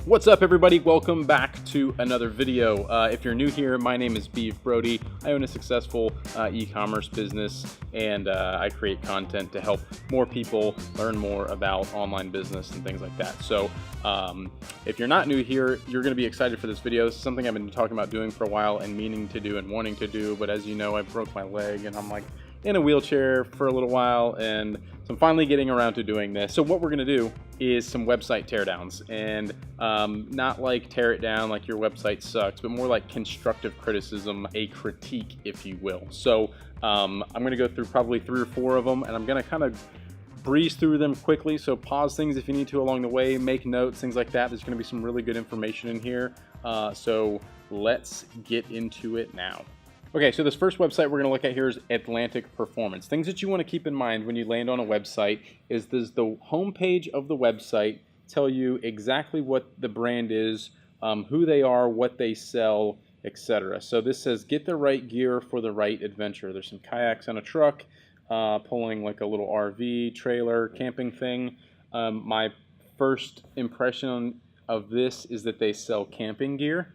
What's up, everybody? Welcome back to another video. If you're new here, my name is Beav, Brodie. I own a successful e-commerce business, and I create content to help more people learn more about online business and things like that. So if you're not new here, you're going to be excited for this video. This is something I've been talking about doing for a while and meaning to do and wanting to do, but as you know, I broke my leg and I'm like in a wheelchair for a little while, and so I'm finally getting around to doing this. So what we're going to do is some website teardowns, and not like tear it down like your website sucks, but more like constructive criticism, a critique, if you will. So I'm going to go through probably 3 or 4 of them, and I'm going to kind of breeze through them quickly. So pause things if you need to along the way, make notes, things like that. There's going to be some really good information in here. So let's get into it now. Okay, so this first website we're going to look at here is Atlantic Performance. Things that you want to keep in mind when you land on a website is, does the homepage of the website tell you exactly what the brand is, who they are, what they sell, etc. So this says, get the right gear for the right adventure. There's some kayaks on a truck, pulling like a little RV trailer camping thing. My first impression of this is that they sell camping gear.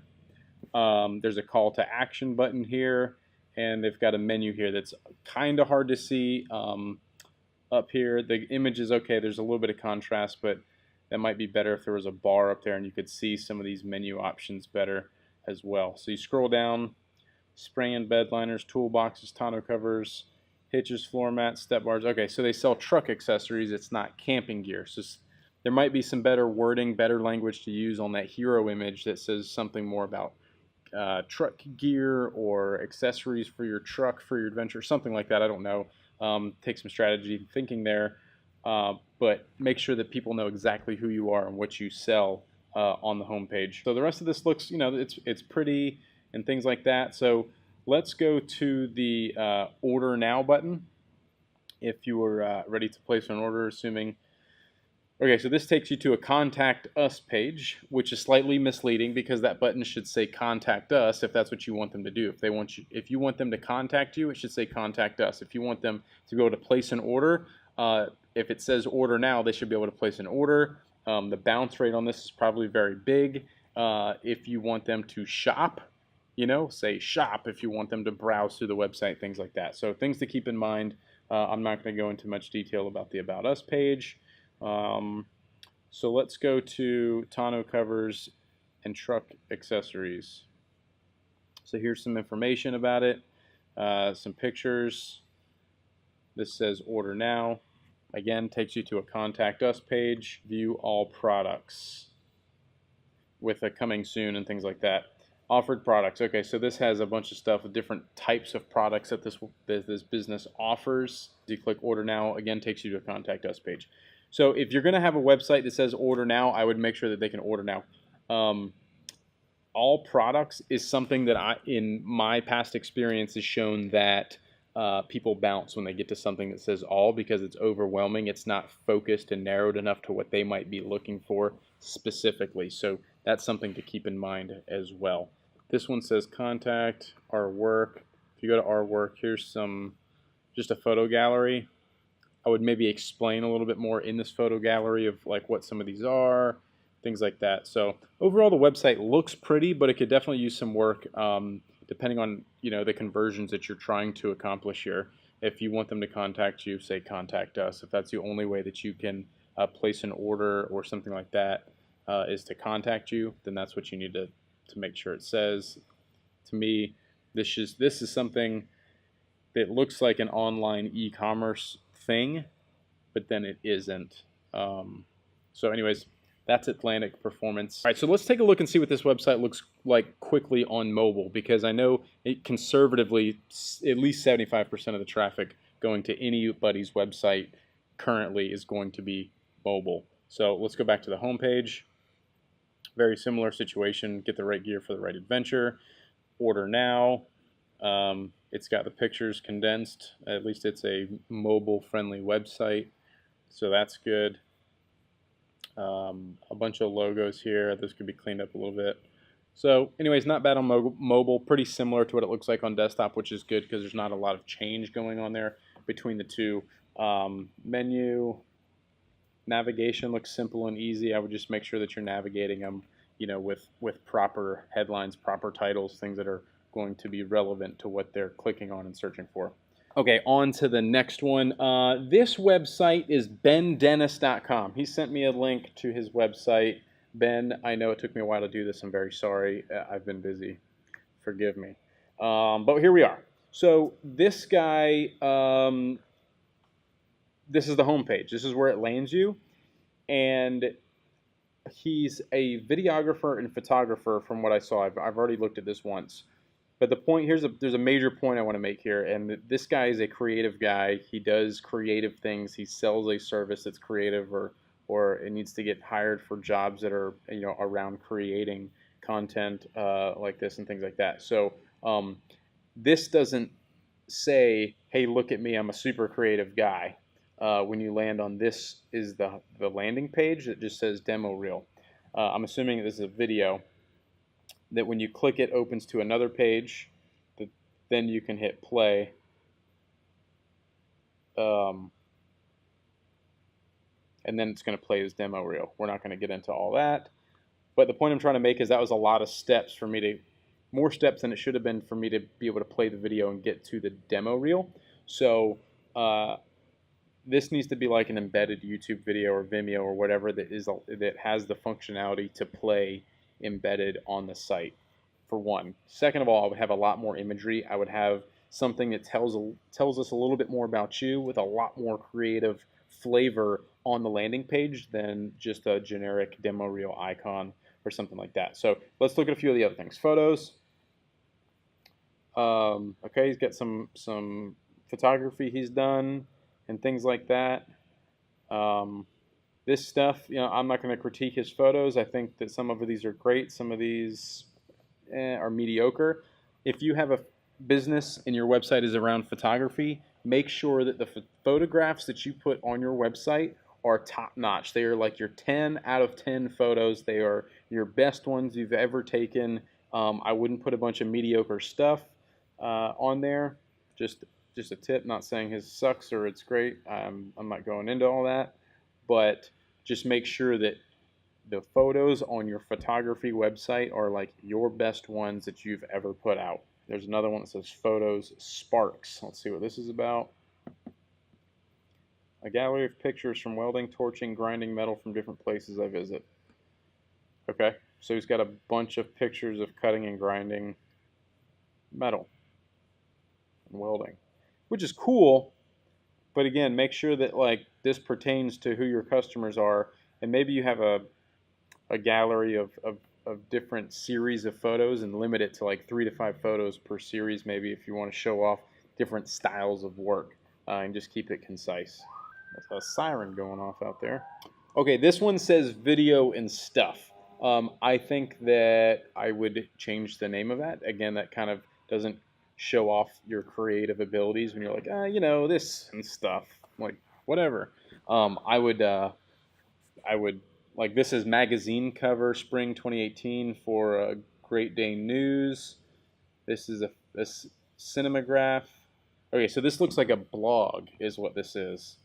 There's a call to action button here, and they've got a menu here that's kind of hard to see up here. The image is okay, there's a little bit of contrast, but that might be better if there was a bar up there and you could see some of these menu options better as well. So you scroll down, spray and bed liners, toolboxes, tonneau covers, hitches, floor mats, step bars. Okay, so they sell truck accessories, it's not camping gear. So there might be some better wording, better language to use on that hero image that says something more about truck gear or accessories for your truck, for your adventure, something like that. I don't know. Take some strategy thinking there, but make sure that people know exactly who you are and what you sell on the homepage. So the rest of this looks, you know, it's pretty and things like that. So let's go to the order now button. If you were ready to place an order, assuming. Okay, so this takes you to a Contact Us page, which is slightly misleading because that button should say Contact Us if that's what you want them to do. If you want them to contact you, it should say Contact Us. If you want them to be able to place an order, if it says Order Now, they should be able to place an order. The bounce rate on this is probably very big. If you want them to shop, you know, say shop. If you want them to browse through the website, things like that. So things to keep in mind. I'm not going to go into much detail about the About Us page. So let's go to tonneau covers and truck accessories. So here's some information about it, some pictures. This says order now. Again, takes you to a Contact Us page. View all products with a coming soon and things like that. Offered products. Okay, so this has a bunch of stuff with different types of products that this business offers. You click order now, again takes you to a Contact Us page. So if you're going to have a website that says order now, I would make sure that they can order now. All products is something that in my past experience has shown that people bounce when they get to something that says all, because it's overwhelming. It's not focused and narrowed enough to what they might be looking for specifically. So that's something to keep in mind as well. This one says contact our work. If you go to our work, here's just a photo gallery. I would maybe explain a little bit more in this photo gallery of like what some of these are, things like that. So overall, the website looks pretty, but it could definitely use some work depending on, you know, the conversions that you're trying to accomplish here. If you want them to contact you, say contact us. If that's the only way that you can place an order or something like that is to contact you, then that's what you need to make sure it says. To me, this is something that looks like an online e-commerce thing, but then it isn't. So anyways, that's Atlantic Performance. All right, so let's take a look and see what this website looks like quickly on mobile, because I know conservatively at least 75% of the traffic going to anybody's website currently is going to be mobile. So let's go back to the home page. Very similar situation. Get the right gear for the right adventure. Order now. It's got the pictures condensed. At least it's a mobile-friendly website, so that's good. A bunch of logos here. This could be cleaned up a little bit. So anyways, not bad on mobile. Pretty similar to what it looks like on desktop, which is good because there's not a lot of change going on there between the two. Menu, navigation looks simple and easy. I would just make sure that you're navigating them you know, with proper headlines, proper titles, things that are going to be relevant to what they're clicking on and searching for. Okay, on to the next one. This website is bendennis.com. He sent me a link to his website. Ben, I know it took me a while to do this. I'm very sorry. I've been busy. Forgive me. But here we are. So this guy, this is the homepage. This is where it lands you. And he's a videographer and photographer from what I saw. I've already looked at this once. But the point there's a major point I want to make here, and this guy is a creative guy. He does creative things. He sells a service that's creative, or it needs to get hired for jobs that are, you know, around creating content like this and things like that. So this doesn't say, "Hey, look at me, I'm a super creative guy." When you land on this is the landing page that just says demo reel. I'm assuming this is a video. That when you click it opens to another page that then you can hit play, and then it's going to play as demo reel. We're not going to get into all that, but the point I'm trying to make is that was a lot of steps for me to, more steps than it should have been for me to be able to play the video and get to the demo reel. So this needs to be like an embedded YouTube video or Vimeo or whatever that has the functionality to play embedded on the site, for one. Second of all, I would have a lot more imagery. I would have something that tells us a little bit more about you with a lot more creative flavor on the landing page than just a generic demo reel icon or something like that. So let's look at a few of the other things. Photos. Okay, he's got some photography he's done and things like that. This stuff, you know, I'm not going to critique his photos. I think that some of these are great. Some of these are mediocre. If you have a business and your website is around photography, make sure that the photographs that you put on your website are top-notch. They are like your 10 out of 10 photos. They are your best ones you've ever taken. I wouldn't put a bunch of mediocre stuff on there. Just a tip, not saying his sucks or it's great. I'm not going into all that. But just make sure that the photos on your photography website are like your best ones that you've ever put out. There's another one that says Photos Sparks. Let's see what this is about. A gallery of pictures from welding, torching, grinding metal from different places I visit. Okay, so he's got a bunch of pictures of cutting and grinding metal and welding, which is cool. But again, make sure that like this pertains to who your customers are, and maybe you have a gallery of different series of photos and limit it to like 3 to 5 photos per series, maybe, if you want to show off different styles of work, and just keep it concise. That's a siren going off out there. Okay, this one says video and stuff. I think that I would change the name of that. Again, that kind of doesn't show off your creative abilities when you're like, you know, this and stuff, like whatever. I would like, this is magazine cover spring 2018 for Great Day News. This is a cinematograph. Okay, so this looks like a blog is what this is,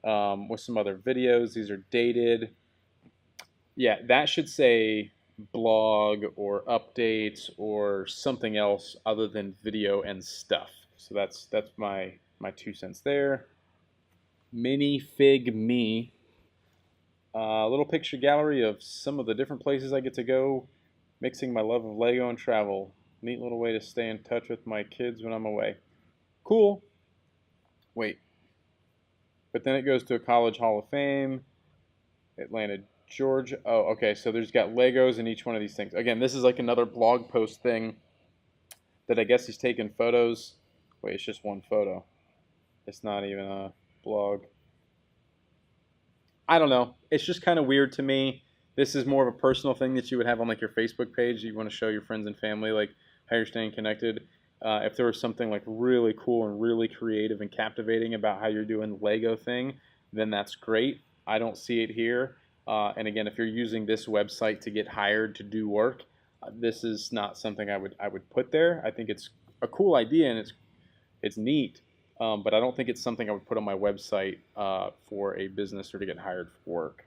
with some other videos. These are dated. Yeah, that should say blog or updates or something else other than video and stuff. So that's my 2 cents there. Mini Fig Me. A little picture gallery of some of the different places I get to go, mixing my love of Lego and travel. Neat little way to stay in touch with my kids when I'm away. Cool. Wait. But then it goes to a college Hall of Fame. Atlanta, Georgia. Oh, okay, so there's got Legos in each one of these things. Again, this is like another blog post thing that I guess he's taking photos. Wait, it's just one photo. It's not even a blog. I don't know. It's just kind of weird to me. This is more of a personal thing that you would have on like your Facebook page. You want to show your friends and family like how you're staying connected. If there was something like really cool and really creative and captivating about how you're doing the Lego thing, then that's great. I don't see it here. And again, if you're using this website to get hired to do work, this is not something I would put there. I think it's a cool idea and it's neat, but I don't think it's something I would put on my website for a business or to get hired for work.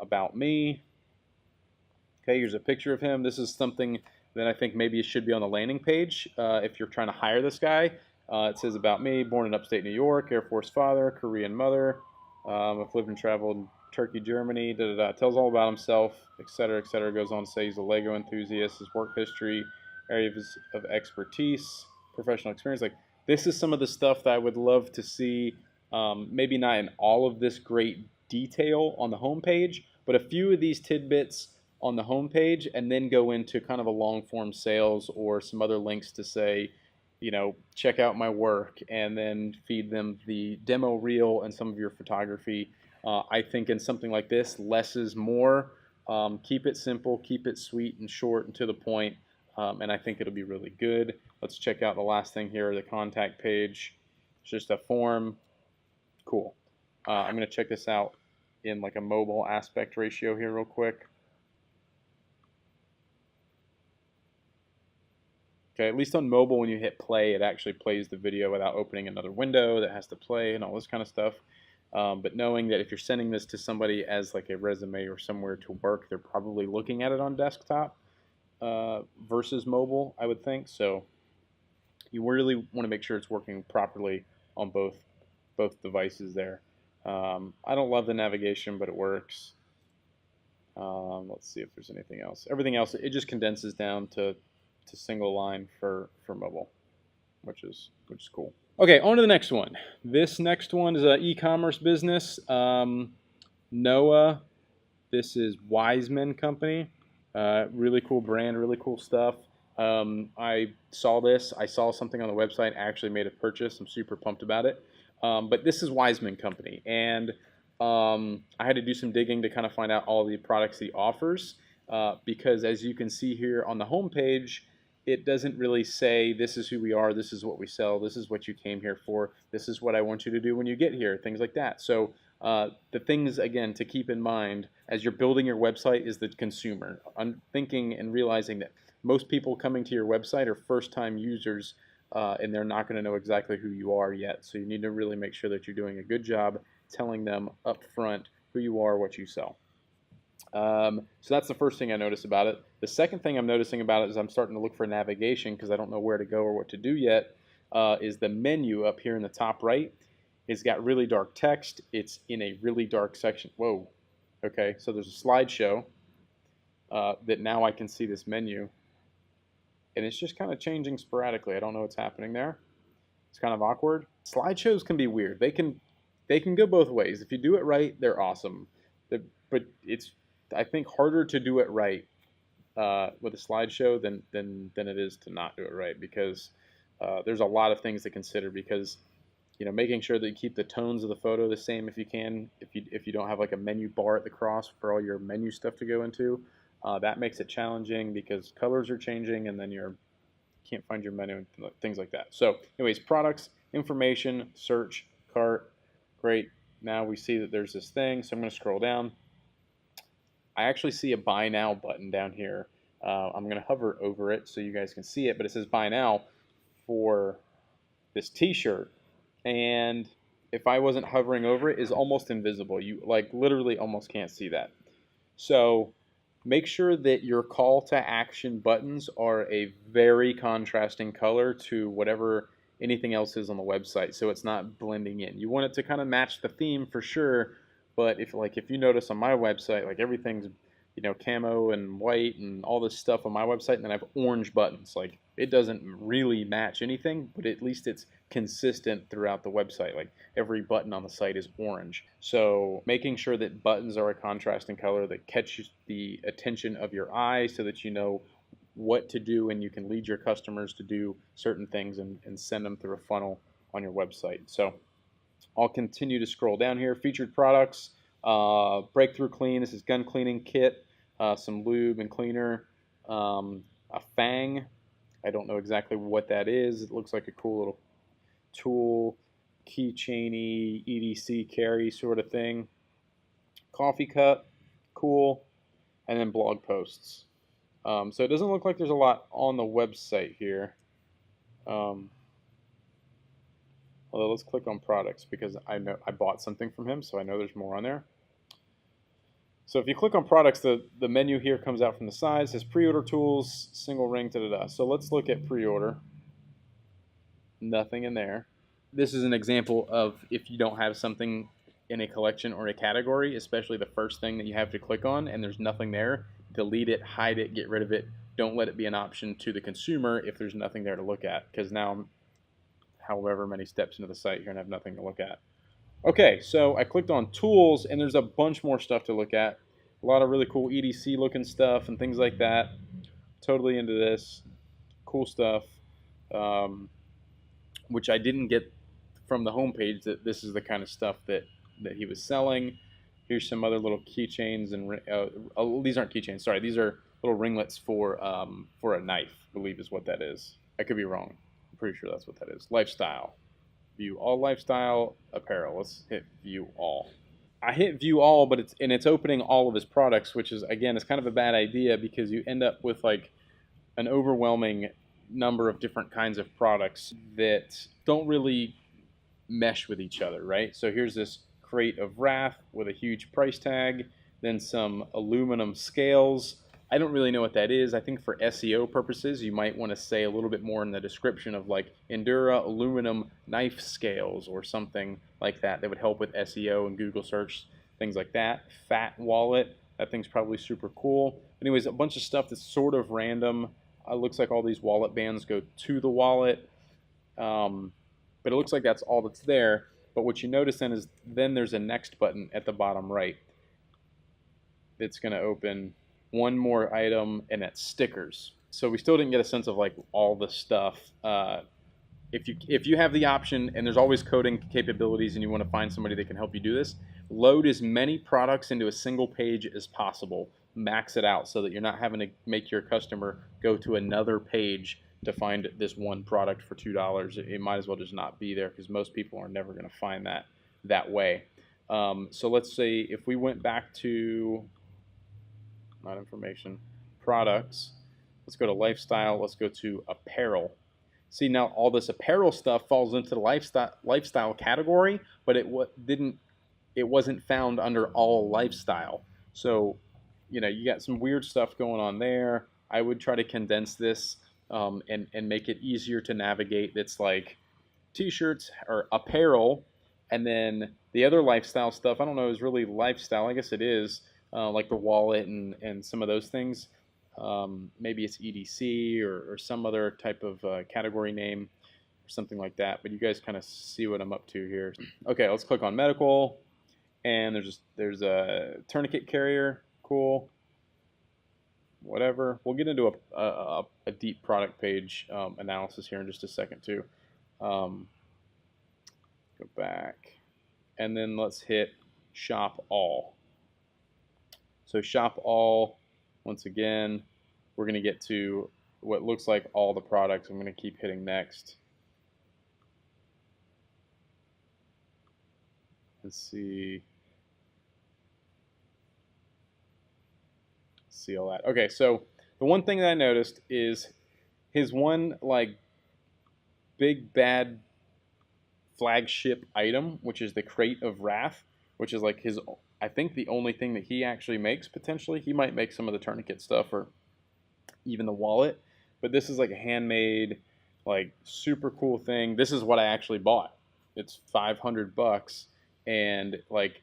About me. Okay, here's a picture of him. This is something that I think maybe it should be on the landing page if you're trying to hire this guy. It says about me, born in upstate New York, Air Force father, Korean mother. I've lived and traveled in Turkey, Germany. Tells all about himself, etc., etc. Goes on to say he's a Lego enthusiast, his work history, areas of expertise, professional experience. Like, this is some of the stuff that I would love to see. Maybe not in all of this great detail on the homepage, but a few of these tidbits on the homepage, and then go into kind of a long form sales or some other links to say, you know, check out my work, and then feed them the demo reel and some of your photography. I think in something like this, less is more. Keep it simple, keep it sweet and short and to the point, and I think it'll be really good. Let's check out the last thing here, the contact page. It's just a form. Cool. I'm going to check this out in like a mobile aspect ratio here real quick. Okay, at least on mobile, when you hit play, it actually plays the video without opening another window that has to play and all this kind of stuff. But knowing that if you're sending this to somebody as like a resume or somewhere to work, they're probably looking at it on desktop versus mobile, I would think. So you really want to make sure it's working properly on both devices there. I don't love the navigation, but it works. Let's see if there's anything else. Everything else, it just condenses down to single line for mobile, which is cool. Okay, on to the next one. This next one is an e-commerce business. Noah. This is Wiseman Company. Really cool brand, really cool stuff. I saw this. I saw something on the website. I actually made a purchase. I'm super pumped about it. But this is Wiseman Company, and I had to do some digging to kind of find out all the products he offers, because as you can see here on the home page, it doesn't really say this is who we are, this is what we sell, this is what you came here for, this is what I want you to do when you get here, things like that. So the things, again, to keep in mind as you're building your website is the consumer. I'm thinking and realizing that most people coming to your website are first-time users, and they're not going to know exactly who you are yet. So you need to really make sure that you're doing a good job telling them up front who you are, what you sell. So that's the first thing I notice about it. The second thing I'm noticing about it is I'm starting to look for navigation because I don't know where to go or what to do yet, is the menu up here in the top right. It's got really dark text. It's in a really dark section. Whoa. Okay, so there's a slideshow that now I can see this menu. And it's just kind of changing sporadically. I don't know what's happening there. It's kind of awkward. Slideshows can be weird. They can go both ways. If you do it right, they're awesome. But it's, I think, harder to do it right with a slideshow than it is to not do it right, because there's a lot of things to consider, because making sure that you keep the tones of the photo the same if you can, if you don't have like a menu bar at the cross for all your menu stuff to go into, that makes it challenging because colors are changing and then you can't find your menu and things like that. So anyways, products, information, search, cart, great. Now we see that there's this thing, so I'm going to scroll down. I actually see a buy now button down here. I'm going to hover over it so you guys can see it, but it says buy now for this t-shirt, and if I wasn't hovering over it, is almost invisible. You like literally almost can't see that. So make sure that your call to action buttons are a very contrasting color to whatever anything else is on the website, so it's not blending in. You want it to kind of match the theme for sure, but if you notice on my website, like everything's camo and white and all this stuff on my website, and then I have orange buttons. Like, it doesn't really match anything, but at least it's consistent throughout the website. Like, every button on the site is orange. So making sure that buttons are a contrasting color that catches the attention of your eye so that you know what to do and you can lead your customers to do certain things and send them through a funnel on your website. So I'll continue to scroll down here. Featured products, Breakthrough Clean. This is gun cleaning kit, some lube and cleaner, a Fang. I don't know exactly what that is. It looks like a cool little tool, keychainy, EDC carry sort of thing. Coffee cup, cool, and then blog posts. So it doesn't look like there's a lot on the website here. Although let's click on products because I know I bought something from him, so I know there's more on there. So if you click on products, the menu here comes out from the side. It says pre-order tools, single ring, da-da-da. So let's look at pre-order. Nothing in there. This is an example of if you don't have something in a collection or a category, especially the first thing that you have to click on and there's nothing there, delete it, hide it, get rid of it. Don't let it be an option to the consumer if there's nothing there to look at, because now, however many steps into the site, you're going to have nothing to look at. Okay, so I clicked on tools and there's a bunch more stuff to look at. A lot of really cool EDC looking stuff and things like that. Totally into this. Cool stuff. Which I didn't get from the homepage, that this is the kind of stuff that he was selling. Here's some other little keychains and these aren't keychains. Sorry, these are little ringlets for a knife, I believe is what that is. I could be wrong. I'm pretty sure that's what that is. Lifestyle. View all lifestyle apparel. Let's hit view all. I hit view all, but it's opening all of his products, which is, again, it's kind of a bad idea because you end up with like an overwhelming number of different kinds of products that don't really mesh with each other, right? So here's this crate of Wrath with a huge price tag, then some aluminum scales. I don't really know what that is. I think for SEO purposes, you might want to say a little bit more in the description of like Endura aluminum knife scales or something like that. That would help with SEO and Google search, things like that. Fat wallet. That thing's probably super cool. Anyways, a bunch of stuff that's sort of random. Looks like all these wallet bands go to the wallet. But it looks like that's all that's there. But what you notice then is then there's a next button at the bottom right. It's going to open one more item, and that's stickers. So we still didn't get a sense of like all the stuff. If you have the option, and there's always coding capabilities, and you want to find somebody that can help you do this, load as many products into a single page as possible. Max it out so that you're not having to make your customer go to another page to find this one product for $2. It might as well just not be there, because most people are never going to find that way. So let's say if we went back to, not information, products, let's go to lifestyle, let's go to apparel. See, now all this apparel stuff falls into the lifestyle category, but it wasn't found under all lifestyle. So, you know, you got some weird stuff going on there. I would try to condense this and make it easier to navigate. That's like t-shirts or apparel, and then the other lifestyle stuff, I don't know, is really lifestyle. I guess it is, like the wallet and some of those things. Maybe it's EDC or some other type of category name or something like that. But you guys kind of see what I'm up to here. Okay, let's click on medical, and there's a tourniquet carrier. Cool. Whatever. We'll get into a deep product page analysis here in just a second too. Go back, and then let's hit shop all. So shop all, once again, we're going to get to what looks like all the products. I'm going to keep hitting next. Let's see all that. Okay, so the one thing that I noticed is his one like big bad flagship item, which is the crate of Wrath, which is like his, I think, the only thing that he actually makes. Potentially he might make some of the tourniquet stuff or even the wallet, but this is like a handmade, like super cool thing. This is what I actually bought. It's $500, and like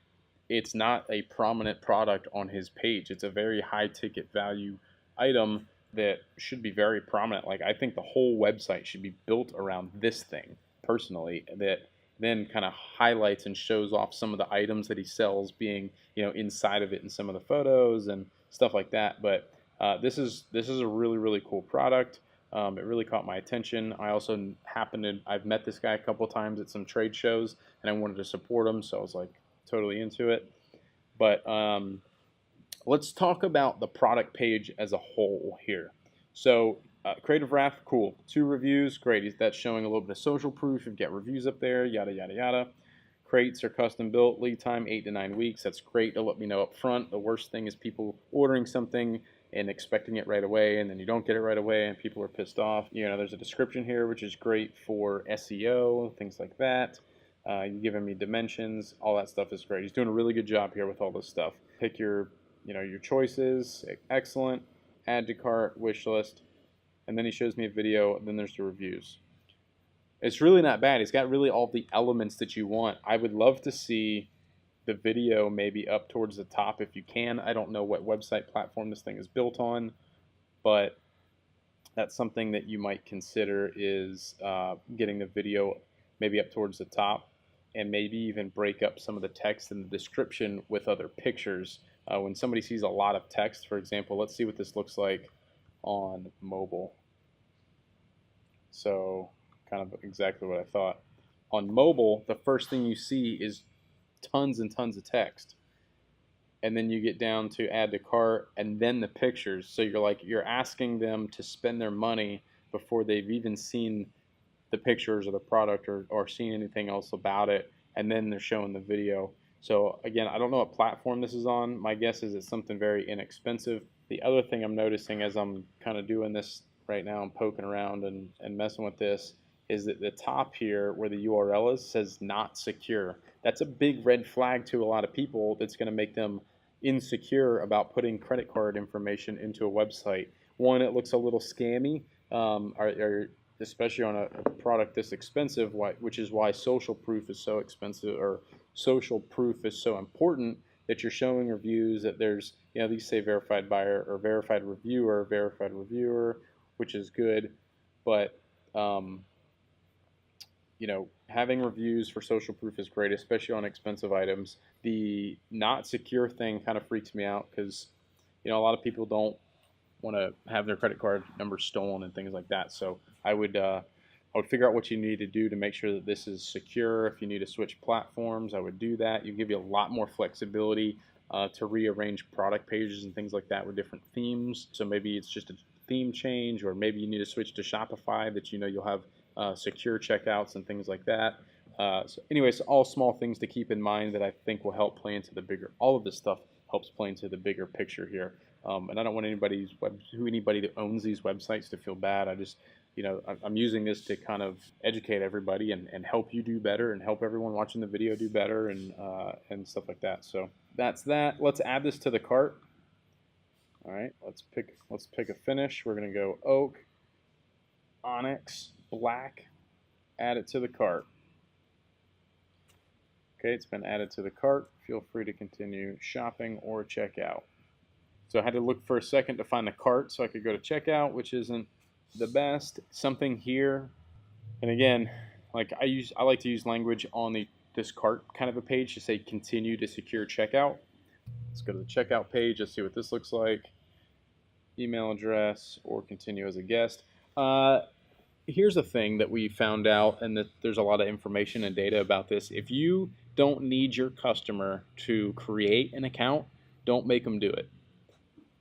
it's not a prominent product on his page. It's a very high ticket value item that should be very prominent. Like, I think the whole website should be built around this thing, personally, that then kind of highlights and shows off some of the items that he sells being, you know, inside of it in some of the photos and stuff like that. But this is a really, really cool product. It really caught my attention. I also I've met this guy a couple times at some trade shows, and I wanted to support him, so I was like totally into it. But let's talk about the product page as a whole here. So Creative Wrath, cool. 2 reviews, great. That's showing a little bit of social proof. You've got reviews up there, yada, yada, yada. Crates are custom built, lead time 8 to 9 weeks. That's great to let me know up front. The worst thing is people ordering something and expecting it right away, and then you don't get it right away, and people are pissed off. You know, there's a description here, which is great for SEO, things like that. You're giving me dimensions. All that stuff is great. He's doing a really good job here with all this stuff. Pick your your choices, excellent, add to cart, wish list, and then he shows me a video, and then there's the reviews. It's really not bad. It's got really all the elements that you want. I would love to see the video maybe up towards the top if you can. I don't know what website platform this thing is built on, but that's something that you might consider is getting the video maybe up towards the top, and maybe even break up some of the text in the description with other pictures. When somebody sees a lot of text, for example, let's see what this looks like on mobile. So kind of exactly what I thought. On mobile, the first thing you see is tons and tons of text. And then you get down to add to cart and then the pictures. So you're asking them to spend their money before they've even seen the pictures of the product or seen anything else about it, and then they're showing the video. So again, I don't know what platform this is on. My guess is it's something very inexpensive. The other thing I'm noticing as I'm kind of doing this right now, I'm poking around and messing with this, is that the top here where the URL is says not secure. That's a big red flag to a lot of people. That's going to make them insecure about putting credit card information into a website. One, it looks a little scammy, especially on a product this expensive, which is why social proof is so expensive, or social proof is so important, that you're showing reviews that there's, these say verified buyer or verified reviewer, which is good, but having reviews for social proof is great, especially on expensive items. The not secure thing kind of freaks me out because, a lot of people don't want to have their credit card numbers stolen and things like that. So I would figure out what you need to do to make sure that this is secure. If you need to switch platforms, I would do that. You give you a lot more flexibility to rearrange product pages and things like that with different themes. So maybe it's just a theme change, or maybe you need to switch to Shopify that you'll have secure checkouts and things like that. So anyways, all small things to keep in mind that I think will help play into the bigger. All of this stuff helps play into the bigger picture here. And I don't want anybody that owns these websites to feel bad. I just, I'm using this to kind of educate everybody and help you do better and help everyone watching the video do better and stuff like that. So that's that. Let's add this to the cart. All right, let's pick a finish. We're gonna go oak, onyx, black. Add it to the cart. Okay, it's been added to the cart. Feel free to continue shopping or check out. So I had to look for a second to find the cart so I could go to checkout, which isn't the best. Something here, and again, like I like to use language on this cart kind of a page to say continue to secure checkout. Let's go to the checkout page. Let's see what this looks like. Email address or continue as a guest. Here's a thing that we found out, and that there's a lot of information and data about this. If you don't need your customer to create an account, don't make them do it.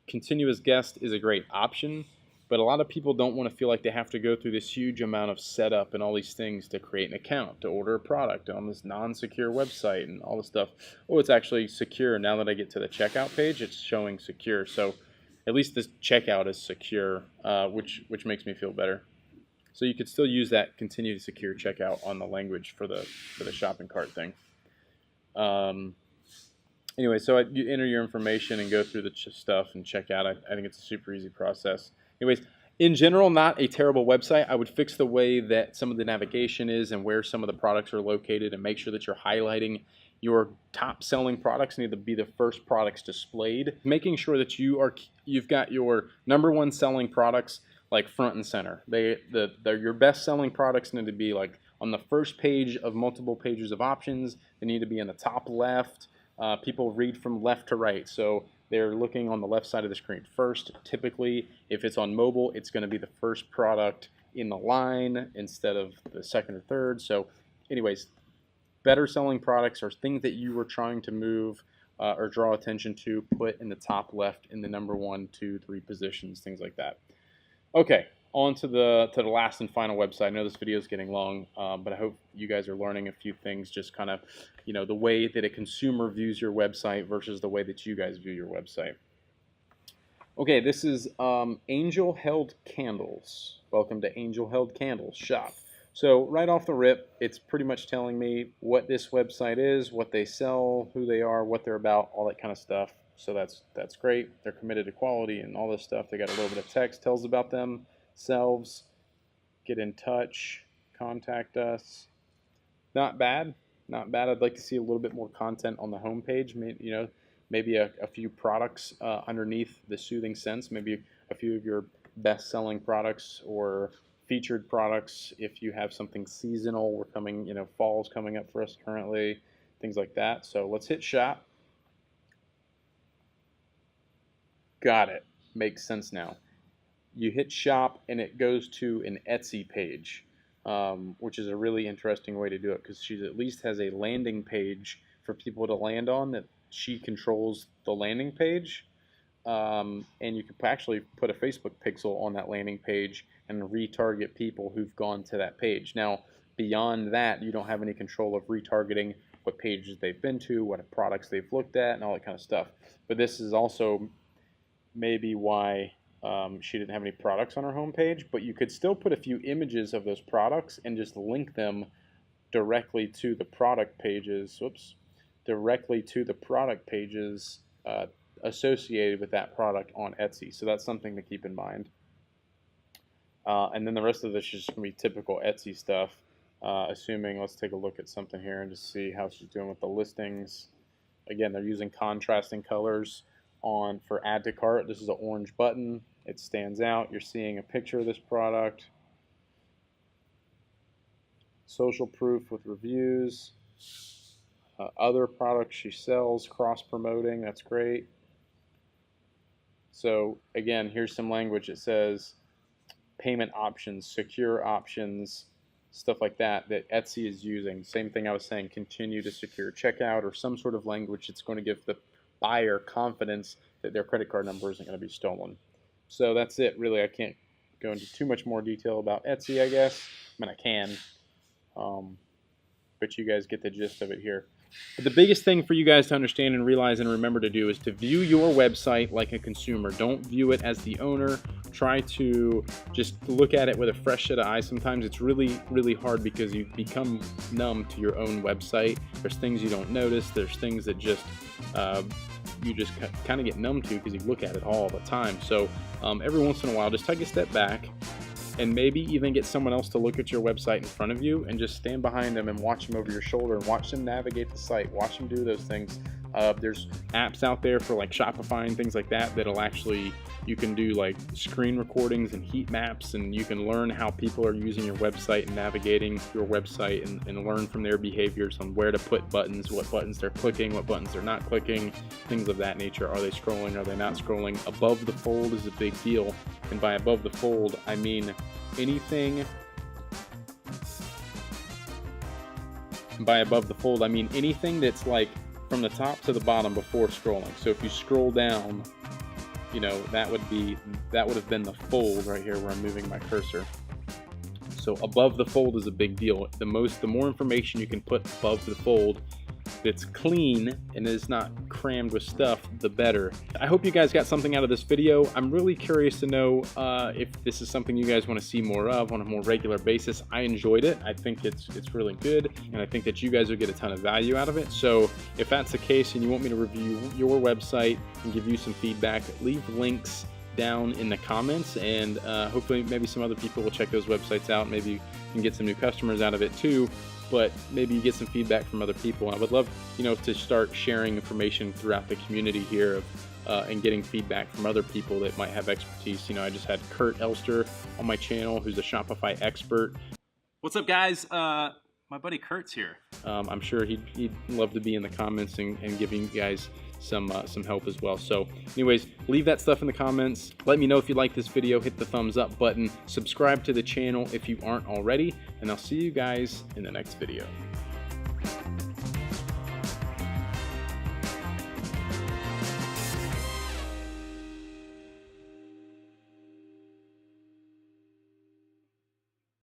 Continue as guest is a great option, but a lot of people don't want to feel like they have to go through this huge amount of setup and all these things to create an account, to order a product on this non-secure website and all this stuff. Oh, it's actually secure. Now that I get to the checkout page, it's showing secure. So at least this checkout is secure, which makes me feel better. So you could still use that continue to secure checkout on the language for the shopping cart thing. Anyway, so you enter your information and go through the stuff and check out. I think it's a super easy process. Anyways, in general, not a terrible website. I would fix the way that some of the navigation is and where some of the products are located, and make sure that you're highlighting your top selling products need to be the first products displayed. Making sure that you've got your number one selling products like front and center. They're your best selling products need to be like on the first page of multiple pages of options. They need to be in the top left. People read from left to right, so they're looking on the left side of the screen first. Typically, if it's on mobile, it's going to be the first product in the line instead of the second or third. So anyways, better selling products are things that you were trying to move or draw attention to, put in the top left in the number 1, 2, 3 positions, things like that. Okay, on to the last and final website. I know this video is getting long, but I hope you guys are learning a few things, just kind of, the way that a consumer views your website versus the way that you guys view your website. Okay, this is Angel Held Candles. Welcome to Angel Held Candles shop. So right off the rip, it's pretty much telling me what this website is, what they sell, who they are, what they're about, all that kind of stuff. So that's great. They're committed to quality and all this stuff. They got a little bit of text, tells about themselves. Get in touch, contact us. Not bad, not bad. I'd like to see a little bit more content on the homepage. Maybe a few products underneath the Soothing Scents. Maybe a few of your best-selling products or featured products. If you have something seasonal, we're coming. Fall's coming up for us currently. Things like that. So let's hit shop. Got it. Makes sense now. You hit shop and it goes to an Etsy page, which is a really interesting way to do it, because she at least has a landing page for people to land on that she controls the landing page. And you can actually put a Facebook pixel on that landing page and retarget people who've gone to that page. Now, beyond that, you don't have any control of retargeting what pages they've been to, what products they've looked at, and all that kind of stuff. But this is also maybe why she didn't have any products on her homepage, but you could still put a few images of those products and just link them directly to the product pages. Directly to the product pages associated with that product on Etsy. So that's something to keep in mind. And then the rest of this is just going to be typical Etsy stuff. Assuming, let's take a look at something here and just see how she's doing with the listings. Again, they're using contrasting colors for add to cart. This is an orange button. It stands out. You're seeing a picture of this product. Social proof with reviews. Other products she sells, cross-promoting. That's great. So again, here's some language. It says payment options, secure options, stuff like that Etsy is using. Same thing I was saying, continue to secure checkout, or some sort of language that's going to give the buyer confidence that their credit card number isn't going to be stolen. So that's it, really. I can't go into too much more detail about Etsy, I guess. I mean, I can, but you guys get the gist of it here. But the biggest thing for you guys to understand and realize and remember to do is to view your website like a consumer. Don't view it as the owner. Try to just look at it with a fresh set of eyes. Sometimes it's really, really hard because you become numb to your own website. There's things you don't notice. There's things that just you just kind of get numb to because you look at it all the time. So every once in a while, just take a step back and maybe even get someone else to look at your website in front of you and just stand behind them and watch them over your shoulder and watch them navigate the site, watch them do those things. There's apps out there for like Shopify and things like that that'll actually, you can do like screen recordings and heat maps, and you can learn how people are using your website and navigating your website, and learn from their behaviors on where to put buttons, what buttons they're clicking, what buttons they're not clicking, things of that nature. Are they scrolling? Are they not scrolling? Above the fold is a big deal. And by above the fold, I mean anything. By above the fold, I mean anything that's like from the top to the bottom before scrolling. So if you scroll down, you know, that would have been the fold right here where I'm moving my cursor. So above the fold is a big deal. The more information you can put above the fold that's clean and is not crammed with stuff, the better. I hope you guys got something out of this video. I'm really curious to know if this is something you guys want to see more of on a more regular basis. I enjoyed it. I think it's really good, and I think that you guys will get a ton of value out of it. So if that's the case and you want me to review your website and give you some feedback, leave links down in the comments, and hopefully maybe some other people will check those websites out. Maybe you can get some new customers out of it too, but maybe you get some feedback from other people. And I would love, you know, to start sharing information throughout the community here and getting feedback from other people that might have expertise. You know, I just had Kurt Elster on my channel, who's a Shopify expert. What's up, guys? My buddy Kurt's here. I'm sure he'd love to be in the comments and giving you guys some help as well. So anyways, leave that stuff in the comments. Let me know if you like this video. Hit the thumbs up button. Subscribe to the channel if you aren't already, and I'll see you guys in the next video.